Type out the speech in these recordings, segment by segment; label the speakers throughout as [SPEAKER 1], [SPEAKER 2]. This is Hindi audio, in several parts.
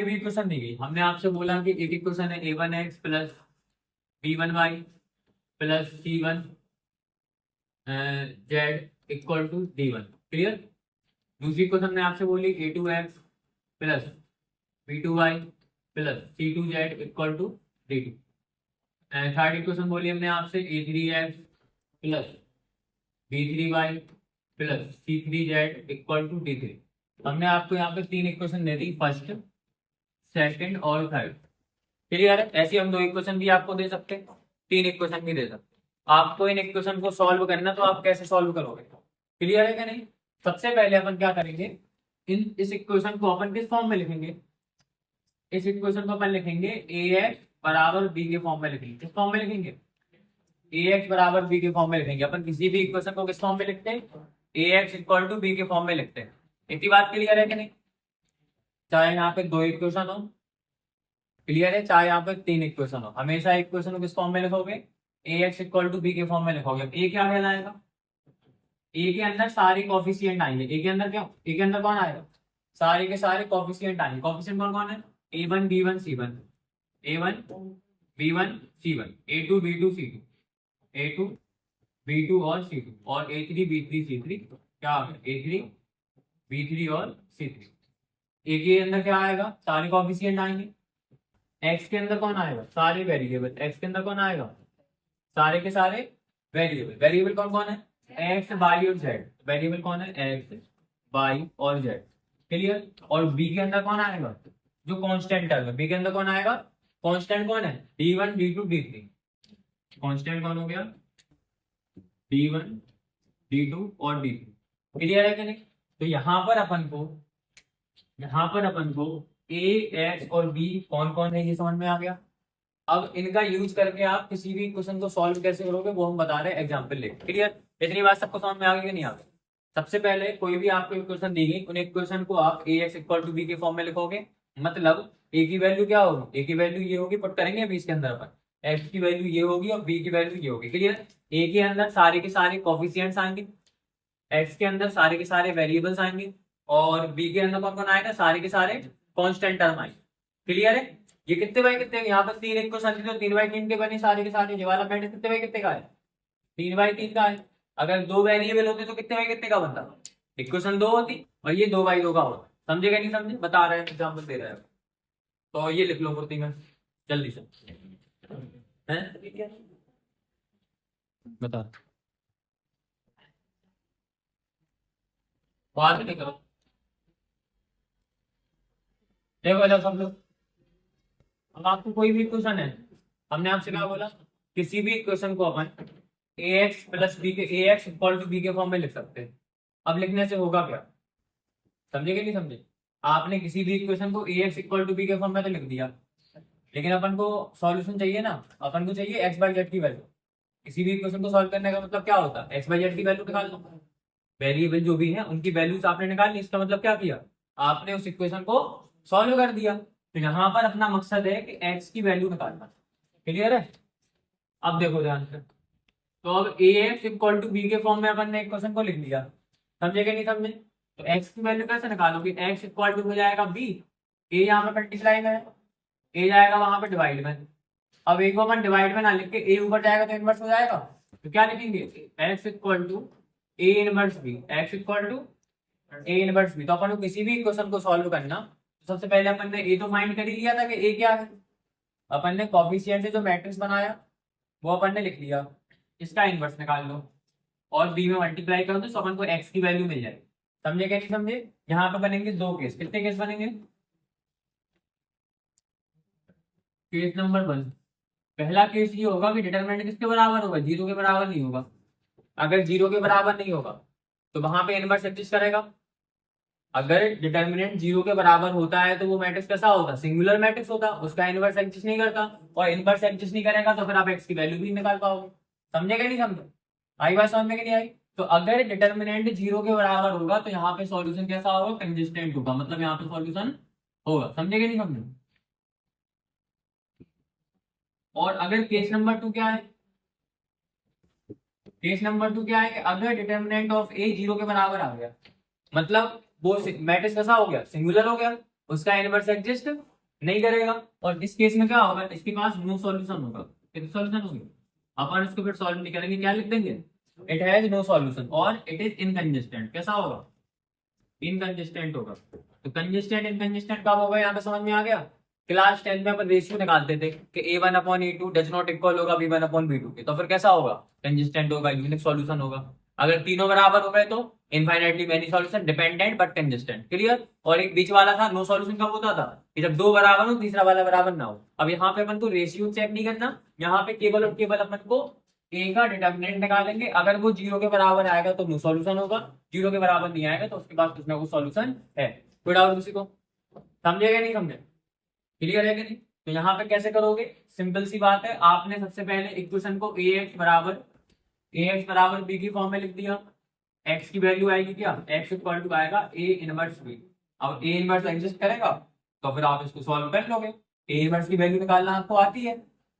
[SPEAKER 1] कोई भी इक्वेशन दी गई, हमने आपसे बोला कि एक इक्वेशन है a1x plus b1y plus c1 z equal to d1, clear. दूसरी इक्वेशन हमने आपसे बोली a2x plus b2y plus c2z equal to d2। Third equation बोली हमने आपसे a3x plus b3y plus c3z equal to d3। हमने आपको यहाँ पे तीन इक्वेशन दे दी, फर्स्ट सेकंड और थर्ड, क्लियर है। ऐसे हम दो इक्वेशन भी आपको दे सकते हैं, तीन इक्वेशन भी दे सकते हैं। आपको इन इक्वेशन को सॉल्व करना, तो आप कैसे सॉल्व करोगे, क्लियर है क्या नहीं। सबसे पहले अपन क्या करेंगे, इस इक्वेशन को अपन किस फॉर्म में लिखेंगे, इस इक्वेशन को अपन लिखेंगे ax बराबर b के फॉर्म में लिखेंगे। किस फॉर्म में लिखेंगे, ax बराबर b के फॉर्म में लिखेंगे। अपन किसी भी इक्वेशन को किस फॉर्म में लिखते हैं, ax इक्वल टू b के फॉर्म में लिखते हैं। इतनी बात क्लियर है कि नहीं। चाहे यहाँ पे दो इक्वेशन हो, क्लियर है, चाहे यहाँ पे तीन इक्वेशन हो, हमेशा इक्वेशन को किस फॉर्म में लिखोगे, ax इक्वल टू b के फॉर्म में लिखोगे। a क्या कहलाएगा, ए के अंदर सारे कॉफिशिएंट आएंगे। ए के अंदर क्या, ए के अंदर कौन आएगा, सारे के सारे कॉफिशिएंट आएंगे। कॉफिशिएंट कौन कौन है, a1 b1 c1, a1 b1 c1, a2 b2 c2, a2 b2 और c2, और a3 b3 c3, क्या आ गया a3 b3 और c3। ए के अंदर क्या आएगा, सारे कॉफिशिएंट आएंगे। एक्स के अंदर कौन आएगा, सारे वेरिएबल। एक्स के अंदर कौन आएगा, सारे के सारे वेरिएबल। वेरिएबल कौन कौन है, एक्स वाई और जेड। वेरिएबल कौन है, एक्स वाई और जेड, क्लियर। और बी के अंदर कौन आएगा, जो कांस्टेंट टर्म है। बी के अंदर कौन आएगा, कांस्टेंट कौन है, d1 d2 d3। कांस्टेंट कौन हो गया, d1 d2 और d3, क्लियर है कि नहीं। तो यहाँ पर अपन को a x और b कौन कौन है ये समझ में आ गया। अब इनका यूज करके आप किसी भी क्वेश्चन को सॉल्व कैसे करोगे वो हम बता रहे हैं एग्जाम्पल लेके, क्लियर। इतनी बात सबको समझ में आ गई कि नहीं आ गई। सबसे पहले कोई भी आपको इक्वेशन दी गई, उन इक्वेशन को आप ax इक्वल टू b के फॉर्म में लिखोगे। मतलब a की वैल्यू क्या होगी, a की वैल्यू ये होगी, पुट करेंगे अभी इसके अंदर अपन। x की वैल्यू ये होगी और b की वैल्यू ये होगी, क्लियर। a के अंदर सारे के सारे कोफिशिएंट्स आएंगे, x के अंदर सारे के सारे वेरिएबल्स आएंगे, और b के अंदर कौन कौन आएगा, सारे के सारे कांस्टेंट टर्म आएंगे, क्लियर है। ये कितने बाई कितने, यहाँ पर तीन इक्वेशन थी तो 3/3 के बने सारे के सारे। ये वाला मैट्रिक्स कितने बाई कितने का है, 3/3 का है। अगर दो वेरिएबल होते तो कितने बाई कितने का बनता, इक्वेशन दो होती, और ये 2/2 का होता। समझेगा नहीं समझे, बता रहे हैं, एग्जाम्पल दे रहे हैं। तो ये लिख लो फुर्ती में जल्दी से, हैं बता, बात नहीं करो, देखो जब सब लोग। अब आपको कोई भी क्वेश्चन है, हमने आपसे क्या बोला, किसी भी क्वेश्चन को अपन ax प्लस बी के ax इक्वल टू बी के फॉर्म में लिख सकते हैं। अब लिखने से होगा क्या, समझे कि नहीं समझे। आपने किसी भी इक्वेशन को ax इक्वल टू बी के फॉर्म में तो लिख दिया, लेकिन अपन को सॉल्यूशन चाहिए ना, अपन को चाहिए x बाई जेड की वैल्यू। किसी भी इक्वेशन को सॉल्व करने का मतलब क्या होता है, x बाई जेड की वैल्यू निकाल लो। वेरिएबल जो भी है उनकी वैल्यूज आपने निकाल ली, इसका मतलब क्या किया, आपने उस इक्वेशन को सॉल्व कर दिया। तो यहाँ पर अपना मकसद है कि x की वैल्यू निकालना, क्लियर है। अब देखो ध्यान से, तो अब ax इक्वल टू b के फॉर्म में अपन ने इक्वेशन को लिख लिया, समझे कि नहीं समझे। तो x की वैल्यू कैसे निकालोगे, x इक्वल टू हो जाएगा b, a यहाँ पे मल्टीप्लाई में है, a जाएगा वहां पे डिवाइड में। अब a को अपन डिवाइड में ना लिख के a ऊपर जाएगा तो इनवर्स हो जाएगा, तो क्या लिखेंगे, x equal to a inverse b, x equal to a inverse b। तो अपन को किसी भी इक्वेशन को सॉल्व करना, सबसे पहले अपन ने a तो फाइंड कर ही लिया था कि a क्या है। अपन ने कोफिशिएंट से जो मैट्रिक्स बनाया वो अपन ने लिख लिया, इसका इनवर्स निकाल लो और b में मल्टीप्लाई कर दो, तो अपन को x की वैल्यू मिल जाएगी। समझे क्या नहीं समझे। यहाँ पे बनेंगे दो केस, कितने केस बनेंगे, केस नंबर 1। पहला केस ये होगा कि डिटरमिनेंट किसके बराबर होगा, 0 के बराबर नहीं होगा। अगर 0 के बराबर नहीं होगा तो वहां पे इनवर्स एग्जिस्ट करेगा। अगर डिटरमिनेंट 0 के बराबर होता है तो वो मैट्रिक्स कैसा होगा, सिंगुलर मैट्रिक्स होता, उसका इनवर्स एग्जिस्ट नहीं करता, और इनवर्स एग्जिस्ट नहीं करेगा तो फिर आप x की वैल्यू भी निकाल पाओगे। समझेगा नहीं समझे, आई बात समझ में कि नहीं आई। तो अगर डिटरमिनेंट 0 के बराबर होगा तो यहाँ पे सॉल्यूशन कैसा होगा, कंसिस्टेंट होगा, मतलब यहाँ पे सॉल्यूशन होगा। समझेगा नहीं समझे। और अगर केस नंबर 2 क्या है, केस नंबर 2 क्या है कि अगर डिटरमिनेंट ऑफ a 0 के बराबर आ गया, मतलब वो मैट्रिक्स कैसा हो गया, सिंगुलर हो गया, उसका इनवर्स एग्जिस्ट नहीं करेगा। और इस केस में क्या होगा, इसके पास नो सॉल्यूशन होगा। कितने सॉल्यूशन होंगे, अपन इसको फिर सॉल्व नहीं करेंगे, क्या लिख देंगे, इट हैज नो सॉल्यूशन और इट इज इनकंसिस्टेंट। कैसा होगा, इनकंसिस्टेंट होगा। तो कंसिस्टेंट इनकंसिस्टेंट कब होगा, यहाँ पे समझ में आ गया। क्लास 10 में अपन रेशियो निकालते थे कि a1/a2 डज नॉट इक्वल होगा b1/b2 के, तो फिर कैसा होगा, कंसिस्टेंट होगा, यूनिक सॉल्यूशन होगा। अगर तीनों बराबर हो गए तो infinitely many solution, dependent but consistent. Clear. और एक बीच वाला था नो सॉल्यूशन कब होता था, कि जब दो बराबर हो तीसरा वाला बराबर ना हो। अब यहाँ पे अपन को रेशियो चेक नहीं करना, यहाँ पे केवल और केवल अपन को ए का डिटर्मिनेंट निकालेंगे। अगर वो 0 के बराबर आएगा तो नो सॉल्यूशन होगा, 0 के बराबर नहीं आएगा तो उसके पास कुछ ना कुछ सॉल्यूशन है। कोई डाउट किसी को, समझेगा नहीं समझे, क्लियर है कि नहीं। तो यहाँ पे कैसे करोगे, सिंपल सी बात है, आपने सबसे पहले इक्वेशन को ax बराबर b की फॉर्म में लिख दिया। x की वैल्यू आएगी क्या, x इक्वल टू आएगा a इनवर्स b। अब a इनवर्स एग्जिस्ट करेगा तो फिर आप इसको सॉल्व कर लोगे। a इनवर्स की वैल्यू निकालना आपको आती है,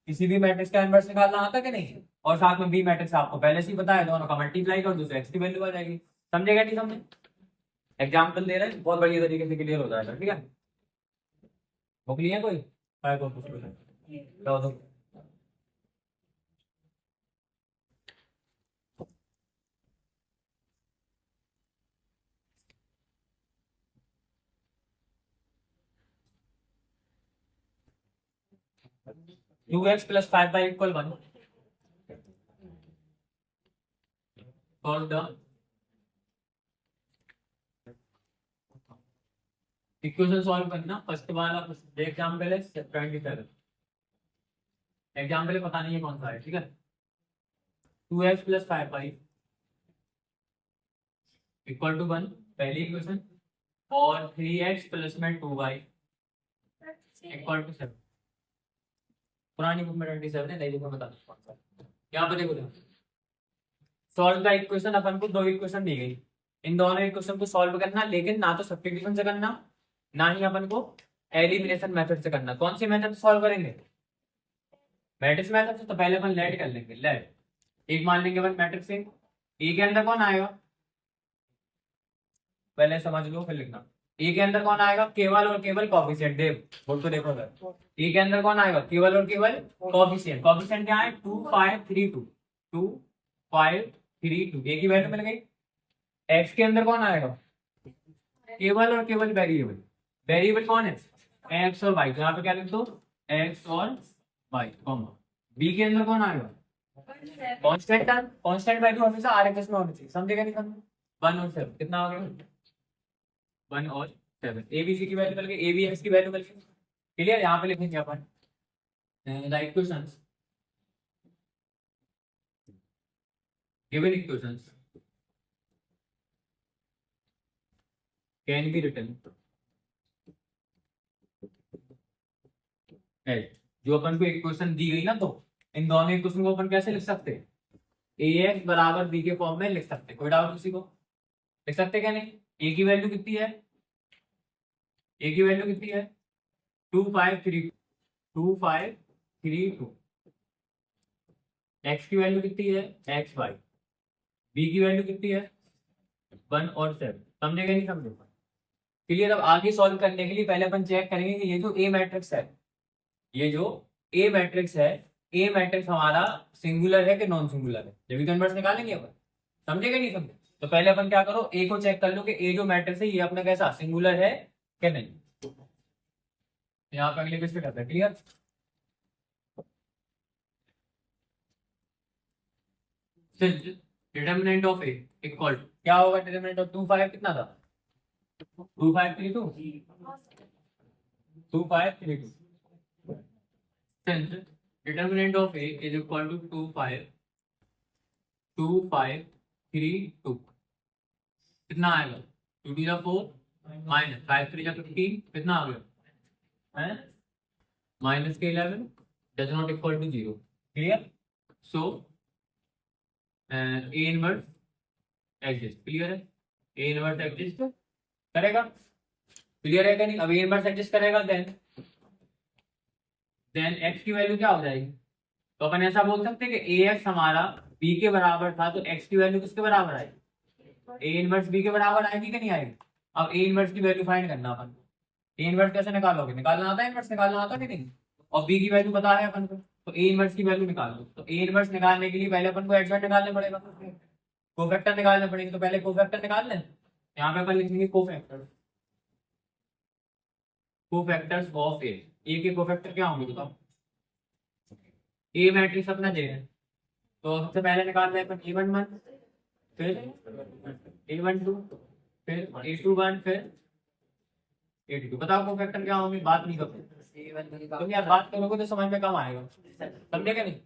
[SPEAKER 1] किसी भी मैट्रिक्स का इनवर्स निकालना आता है कि नहीं, और साथ में b मैट्रिक्स आपको पहले से ही पता है, दोनों का मल्टीप्लाई कर दो तो x की वैल्यू आ जाएगी। समझेगा नहीं समझे, एग्जाम्पल दे रहे हैं, बहुत बढ़िया तरीके से क्लियर हो जाएगा। ठीक है, बुक लिया कोई, दो 2x plus 5 by equal 1 for the equation solve करना। फर्स्ट वाला एग्जाम्पल है 27, एग्जाम्पल पता नहीं है कौन सा है। ठीक है, 2x plus 5 by equal to 1 पहली इक्वेशन, और 3x प्लस में 2y इक्वल टू 7। पुरानी बुक में 27 है, नई बुक में बता दो कौन सा। यहाँ पर देखो, सॉल्व द इक्वेशन, अपन को दो इक्वेशन दी गई, इन दोनों इक्वेशन को सॉल्व करना, लेकिन ना तो सब्स्टिट्यूशन से करना ना ही अपन को एलिमिनेशन मेथड से करना। कौन सी मेथड से सॉल्व करेंगे, मैट्रिक्स मेथड से। तो पहले अपन लेट कर लेंगे, लेट एक मान लेंगे अपन मैट्रिक्स ए के अंदर कौन आएगा, पहले समझ लो फिर लिखना। ए के अंदर कौन आएगा, केवल और केवल कॉफिशिएंट। बोल तो देखो सर, ए के अंदर कौन आएगा, केवल और केवल कॉफिशिएंट। कॉफिशिएंट क्या है, 2 5 3 2, 2 5 3 2, ए की वैल्यू मिल गई। एक्स के अंदर कौन आएगा, केवल और केवल वेरिएबल। वेरिएबल कौन है, एक्स और वाई। तो यहाँ पे क्या लिख दो, एक्स और वाई, कॉमा। बी के अंदर कौन आएगा, कांस्टेंट टर्म। कांस्टेंट वैल्यू हमेशा आरएचएस में होनी चाहिए, समझेगा नहीं समझे। 1 और 7 कितना हो गया, 1 और 7। एबीसी की वैल्यू मिल गई, एबीएक्स की वैल्यू मिल गई। क्लियर, यहाँ पे लिखेंगे अपन the equations given equations can be written as. जो अपन को इक्वेशन दी गई ना, तो इन दोनों इक्वेशन को अपन कैसे लिख सकते हैं, ax बराबर b के फॉर्म में लिख सकते हैं। कोई डाउट किसी को, लिख सकते क्या नहीं। a की वैल्यू कितनी है, a की वैल्यू कितनी है, 2 5 3 2 5 3 2। x की वैल्यू कितनी है, x y। b की वैल्यू कितनी है, 1 और 7। समझेगा नहीं समझेगा, क्लियर। अब आगे सॉल्व करने के लिए पहले अपन चेक करेंगे कि ये जो a मैट्रिक्स है, ये जो ए मैट्रिक्स है, ए मैट्रिक्स हमारा सिंगुलर है कि नॉन सिंगुलर है, जब भी कन्वर्स निकालेंगे अपन। समझेगा नहीं समझे, तो पहले अपन क्या करो, ए को चेक कर लो कि ए जो मैट्रिक्स है ये अपना कैसा सिंगुलर है कि नहीं। यहाँ पे अगले पेज पे करते हैं, clear. Determinant of A equal क्या होगा, डिटर्मिनेंट ऑफ 2 5 कितना था, 2 5 3 2, 2 5 3 2। Determinant of A is equal to 2 5 2 5 3 2। कितना आएगा, 2 to the 4 माइनस 5 3 15, कितना आ गया है, माइनस के 11 does not equal to 0। Clear, so A inverse exist. Clear है, ए इनवर्स एग्जिस्ट करेगा, क्लियर है क्या नहीं। अब ए इनवर्स एग्जिस्ट करेगा देन x की वैल्यू क्या हो जाएगी। तो अपन ऐसा बोल सकते हैं कि ax हमारा b के बराबर था, तो x की वैल्यू किसके बराबर आएगी, a इनवर्स b के बराबर आएगी कि नहीं आएगी। अब a इनवर्स की वैल्यू फाइंड करना अपन, ए इनवर्स कैसे निकालोगे, निकालना आता है इनवर्स, निकालना आता है कि नहीं, और बी की वैल्यू पता है अपन को, तो ए इनवर्स की वैल्यू निकाल लो। तो ए इनवर्स निकालने के लिए पहले अपन को एडजॉइंट निकालने पड़ेगा, कोफैक्टर निकालने पड़ेंगे, तो पहले कोफैक्टर निकाल लें। यहाँ पे अपन लिखेंगे कोफैक्टर, कोफैक्टर्स ऑफ ए के कोफैक्टर क्या होंगे बताओ। ए मैट्रिक्स अपना जे है, तो सबसे पहले निकाल रहे अपन A11, फिर A12, फिर A21, फिर A22। बताओ कोफैक्टर क्या होंगे, बात नहीं करोगे तुम यार, बात करोगे तो समझ में कम आएगा, समझे क्या नहीं।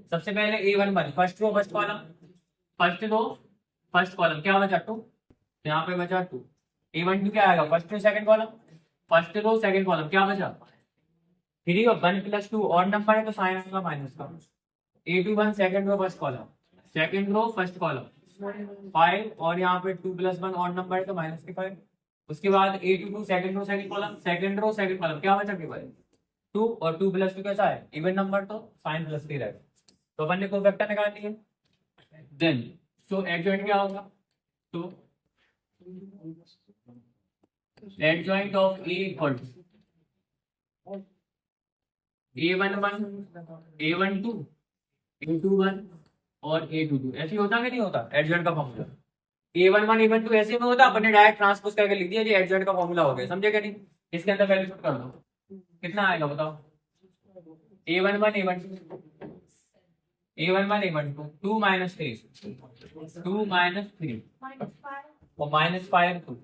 [SPEAKER 1] सबसे पहले A11 first row first column, first row first column क्या बचा 2, यहाँ पे बचा 2। A12 क्या आएगा, first row second column, first row second column क्या बचा 3 और 1 + 2 और नंबर है तो साइन आएगा माइनस का। A21 second row first column, second row first column 5 और यहाँ पे 2 + 1 और नंबर है तो माइनस के 5। उसके बाद A22 second row second column, second row second column क्या बचा के भाई 2 और 2 + 2 कैसा है इवन नंबर तो साइन +3 रहेगा। तो अपन ने कोफैक्टर निकाल लिए। देन सो एडजॉइंट क्या होगा, तो adjoint of A equal to A11, A12, A21 और A22। ऐसे होता कि नहीं होता एडजॉइंट का फॉर्मूला, A11 A12 ऐसे में होता, अपन ने डायरेक्ट ट्रांसपोज करके लिख दिया, ये एडजॉइंट का फॉर्मूला हो गया, समझे क्या नहीं। इसके अंदर वैल्यू पुट कर दो, कितना आएगा बताओ, A11 A12, A11 A12 2 - 3, 2 - 3 और -5 2,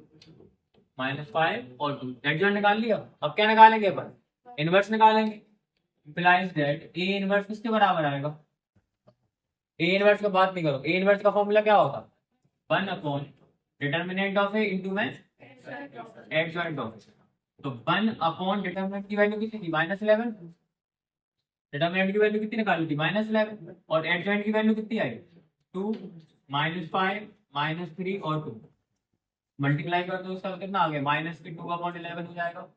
[SPEAKER 1] -5 और 2 एडजॉइंट निकाल लिया। अब क्या निकालेंगे अपन, इनवर्स निकालेंगे। implies that A इनवर्स किसके बराबर आएगा, A इनवर्स का बात नहीं करो, A इनवर्स का फॉर्मूला क्या होगा 1 upon determinant of A into में एडजॉइंट ऑफ A। तो 1 अपॉन डिटर्मिनेंट की वैल्यू कितनी थी -11, डिटर्मिनेंट की वैल्यू कितनी निकाली थी -11 और एडजॉइंट की वैल्यू कितनी आई 2 -5 -3 और 2 मल्टीप्लाई कर दो, उसका कितना आ गया -2/11 हो जाएगा।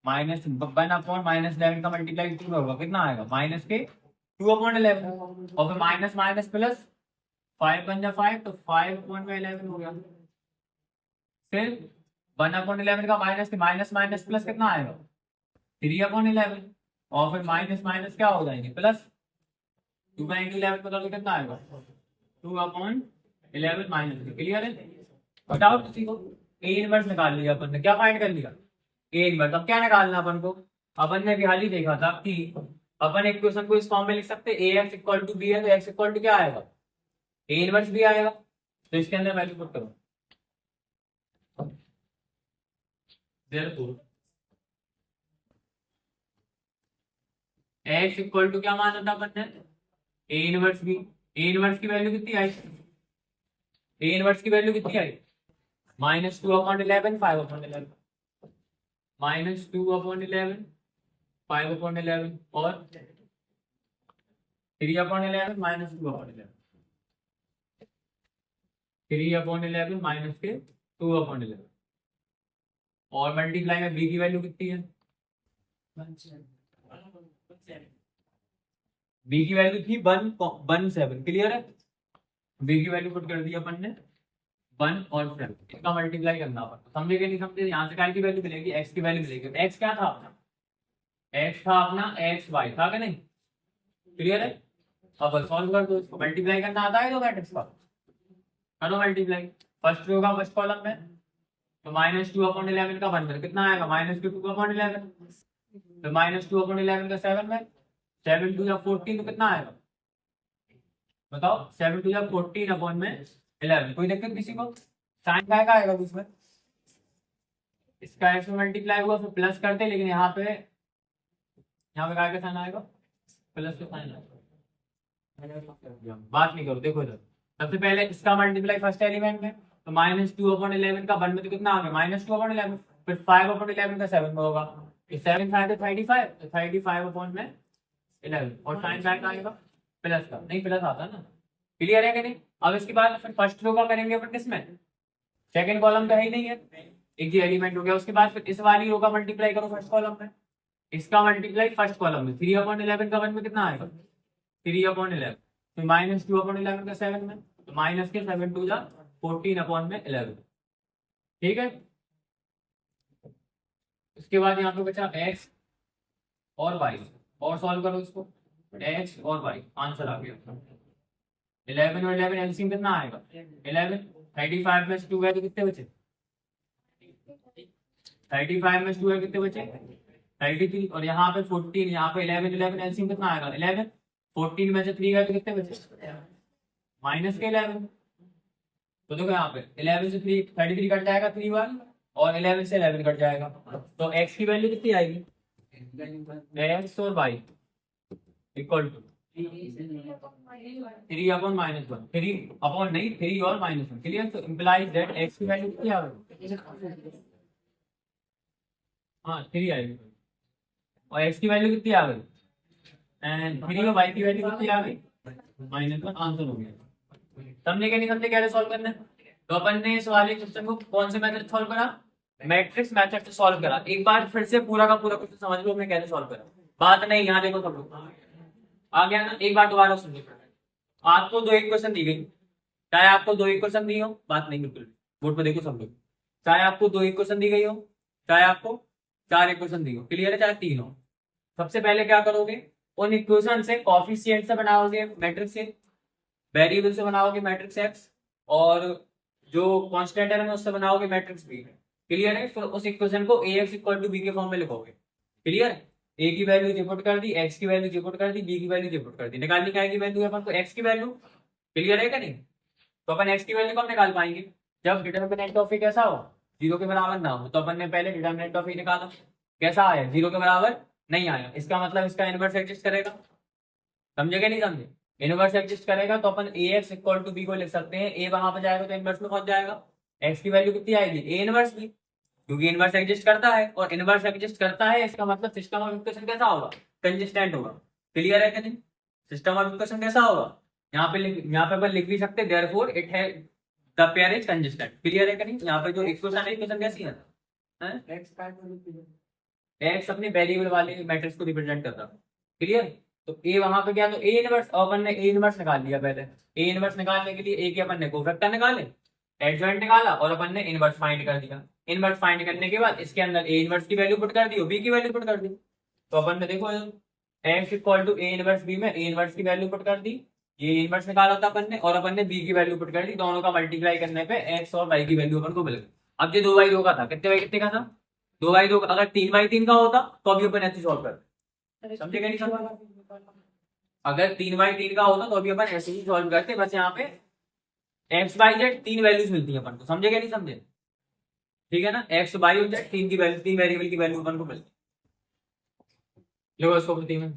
[SPEAKER 1] -1 अपॉन -11 का मल्टीप्लाई 2 होगा, कितना आएगा -2/11 और फिर माइनस माइनस प्लस 5 बन जा 5 तो 5/11 हो गया। फिर 1/11 का माइनस माइनस प्लस कितना आएगा 3/11 और फिर माइनस माइनस क्या हो जाएंगे प्लस 2/11 को तो कितना आएगा 2/11 माइनस। क्लियर है, बताओ किसी को। ए इनवर्स निकाल लिया अपन ने, क्या फाइंड कर लिया ए इनवर्स। अब क्या निकालना अपन को, अपन ने भी हाल ही देखा था कि अपन एक क्वेश्चन को इस फॉर्म में लिख सकते हैं AX = B है तो X = क्या आएगा ए इनवर्स भी आएगा। तो इसके अंदर वैल्यू पुट करो, X = क्या माना था अपन ने ए इनवर्स भी। ए इनवर्स की वैल्यू कितनी आई, ए इनवर्स की वैल्यू कितनी आई -2/11 5/11 -2/11 5/11 और 3/11 -2/11 3/11 माइनस के 2/11 और मल्टीप्लाई में बी की वैल्यू कितनी है बी की वैल्यू थी 1.7। क्लियर है, बी की वैल्यू पुट कर दी अपन ने 1 और 7, इसका मल्टीप्लाई करना अपन समझे कि नहीं समझे। यहाँ से काय की वैल्यू मिलेगी एक्स की वैल्यू मिलेगी। एक्स क्या था अपना, एक्स था अपना XY था कि नहीं। क्लियर है, अब सॉल्व कर दो इसको। मल्टीप्लाई करना आता है तो मैट्रिक्स का करो मल्टीप्लाई। फर्स्ट रो का फर्स्ट कॉलम में तो -2/11 का बनकर कितना आएगा -2/11 तो -2/11 का 7 में 7 2 या 14 तो कितना आएगा बताओ 7 2 या 14/11। कोई दिक्कत किसी को, साइन का आएगा उसमें इसका एक्स में मल्टीप्लाई हुआ फिर प्लस करते, लेकिन यहाँ पे काय का साइन आएगा प्लस का साइन आएगा। बात नहीं करो, देखो इधर सबसे पहले इसका मल्टीप्लाई फर्स्ट एलिमेंट में तो -2/11 का 1 में तो कितना आ गया -2/11 फिर 5/11 का 7 में होगा 7 5 तो 35 तो 35/11 और साइन बैक आएगा प्लस का, नहीं प्लस आता ना। क्लियर है कि नहीं। अब इसके बाद फिर फर्स्ट रो का करेंगे अपन किसमें, सेकंड कॉलम का ही नहीं है, एक ही एलिमेंट हो गया। उसके बाद फिर इस वाली रो का मल्टीप्लाई करो फर्स्ट कॉलम में, इसका मल्टीप्लाई फर्स्ट कॉलम में 3/11 का 1 में कितना आएगा 3/11 तो -2/11 का 7 में तो माइनस के 7 2 जा 14/11। ठीक है, उसके बाद यहाँ पे बचा x और y, और सॉल्व करो इसको, x और y, आंसर आ गया 11 और 11 एलसीएम कितना आएगा 11, 35 में से 2 है तो कितने बचे 35 में से 2 है कितने बचे 33, और यहाँ पे 14, यहाँ पे 11 11 एलसीएम कितना आएगा 11, 14 में से 3 है तो कितने बचे माइनस के 11। तो देखो यहाँ पे 11 से 3 33 कट जाएगा 3 बार, और 11 से 11 कट जाएगा, तो x की वैल्यू कितनी आएगी x और y equal to 3 upon minus 1, 3 upon नहीं 3 और माइनस 1, क्लियर। तो इम्प्लाइज दैट x की वैल्यू कितनी आएगी, हाँ 3 आएगी, और x की वैल्यू कितनी आ गई एंड 3 और y की वैल्यू कितनी आ गई -1, आंसर हो गया। समझे क्या नहीं समझे कैसे सॉल्व करना है। तो अपन ने इस वाले क्वेश्चन को कौन से मेथड सॉल्व करा, मैट्रिक्स मेथड से सॉल्व करा। एक बार फिर से पूरा का पूरा क्वेश्चन समझ लो हमने कैसे सॉल्व करा, बात नहीं यहाँ देखो सब लोग आ गया ना, एक बार दोबारा सुन लो। आपको 2 इक्वेशन दी गई, चाहे आपको 2 इक्वेशन दी हो, बात नहीं बिल्कुल, बोर्ड पर देखो सब लोग, चाहे आपको 2 इक्वेशन दी गई हो, चाहे आपको 4 इक्वेशन दी हो, क्लियर है, चाहे 3 हो। सबसे पहले क्या करोगे, उन इक्वेशन से कोएफिशिएंट से बनाओगे मैट्रिक्स से, वेरिएबल से बनाओगे मैट्रिक्स एक्स, और जो कांस्टेंट है उससे बनाओगे मैट्रिक्स बी, क्लियर है। फिर उस इक्वेशन को ax इक्वल टू बी के फॉर्म में लिखोगे, क्लियर है। a की वैल्यू रिपोर्ट कर दी, x की वैल्यू रिपोर्ट कर दी, b की वैल्यू रिपोर्ट कर दी, निकालनी क्या की वैल्यू है अपन को x की वैल्यू, क्लियर है क्या नहीं। तो अपन x की वैल्यू कब निकाल पाएंगे, जब डिटरमिनेंट ऑफ ए कैसा हो 0 के बराबर ना हो। तो अपन ने पहले डिटरमिनेंट ऑफ ए निकाला, कैसा आया 0 के बराबर नहीं आया, इसका मतलब इसका इनवर्स एग्जिस्ट करेगा, समझे क्या नहीं समझे। इनवर्स एग्जिस्ट करेगा तो अपन ax इक्वल टू b को लिख सकते हैं, a वहां पर जाएगा तो इनवर्स में पहुंच जाएगा, x की वैल्यू कितनी आएगी a इनवर्स b, क्योंकि इनवर्स एग्जिस्ट करता है, और इनवर्स एग्जिस्ट करता है इसका मतलब सिस्टम ऑफ इक्वेशन कैसा होगा कंसिस्टेंट होगा, क्लियर है क्या नहीं। सिस्टम ऑफ इक्वेशन कैसा होगा, यहाँ पे अपन लिख भी सकते हैं देयरफॉर इट है the pair is consistent, clear है क्या नहीं। यहाँ पे जो इक्वेशन है इक्वेशन कैसी है x अपने वेरिएबल वाले मैट्रिक्स को रिप्रेजेंट करता है, क्लियर। तो a वहां पे गया तो a इनवर्स, अपन ने a इनवर्स निकाल लिया पहले, a इनवर्स निकालने के लिए a के अपन ने कोफैक्टर निकाले, एडजॉइंट निकाला, और अपन ने इनवर्स फाइंड कर दिया। इनवर्स फाइंड करने के बाद इसके अंदर a इनवर्स की वैल्यू पुट कर दी, b की वैल्यू पुट कर दी। तो अपन ने देखो x equal to a inverse b में a इनवर्स की वैल्यू पुट कर दी, ये इनवर्स निकाला था अपन ने, और अपन ने b की वैल्यू पुट कर दी, दोनों का मल्टीप्लाई करने पे x और y की वैल्यू अपन को मिल गई। अब ये 2/2 का था, कितने बाई कितने का था 2/2 का, अगर 3/3 का होता तो अभी अपन ऐसे सॉल्व कर, समझे क्या नहीं समझ। अगर 3/3 का होता तो अभी अपन ऐसे ही सॉल्व करते, बस यहाँ पे एक्स वाई जेड 3 वैल्यूज मिलती है अपन को, समझे क्या नहीं समझे, ठीक है ना। एक्स वाई और जेड 3 की वैल्यू, 3 वेरिएबल की वैल्यू अपन को मिलती है। लो इसको प्रति में